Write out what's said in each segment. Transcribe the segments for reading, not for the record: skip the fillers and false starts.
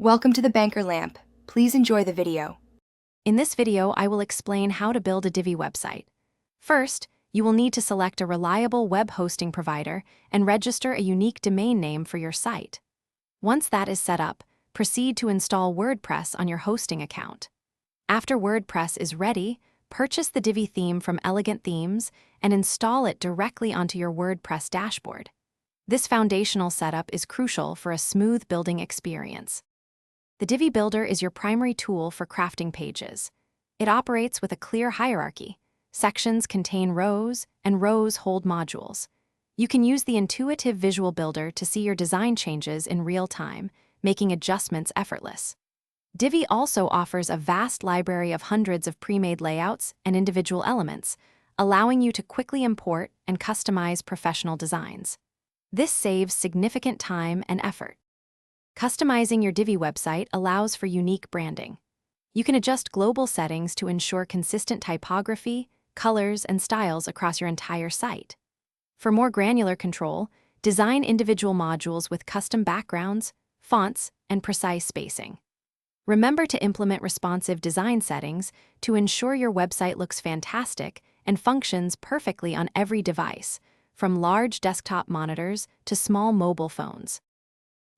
Welcome to the Banker Lamp. Please enjoy the video. In this video, I will explain how to build a Divi website. First, you will need to select a reliable web hosting provider and register a unique domain name for your site. Once that is set up, proceed to install WordPress on your hosting account. After WordPress is ready, purchase the Divi theme from Elegant Themes and install it directly onto your WordPress dashboard. This foundational setup is crucial for a smooth building experience. The Divi Builder is your primary tool for crafting pages. It operates with a clear hierarchy. Sections contain rows, and rows hold modules. You can use the intuitive visual builder to see your design changes in real time, making adjustments effortless. Divi also offers a vast library of hundreds of pre-made layouts and individual elements, allowing you to quickly import and customize professional designs. This saves significant time and effort. Customizing your Divi website allows for unique branding. You can adjust global settings to ensure consistent typography, colors, and styles across your entire site. For more granular control, design individual modules with custom backgrounds, fonts, and precise spacing. Remember to implement responsive design settings to ensure your website looks fantastic and functions perfectly on every device, from large desktop monitors to small mobile phones.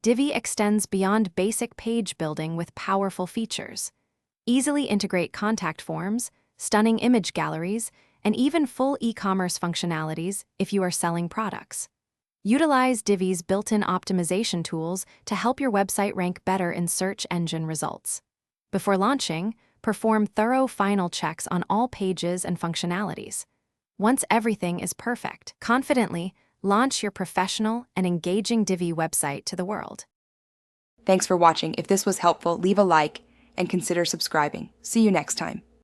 Divi extends beyond basic page building with powerful features. Easily integrate contact forms, stunning image galleries, and even full e-commerce functionalities if you are selling products. Utilize Divi's built-in optimization tools to help your website rank better in search engine results. Before launching, perform thorough final checks on all pages and functionalities. Once everything is perfect, confidently launch your professional and engaging Divi website to the world. Thanks for watching. If this was helpful, leave a like and consider subscribing. See you next time.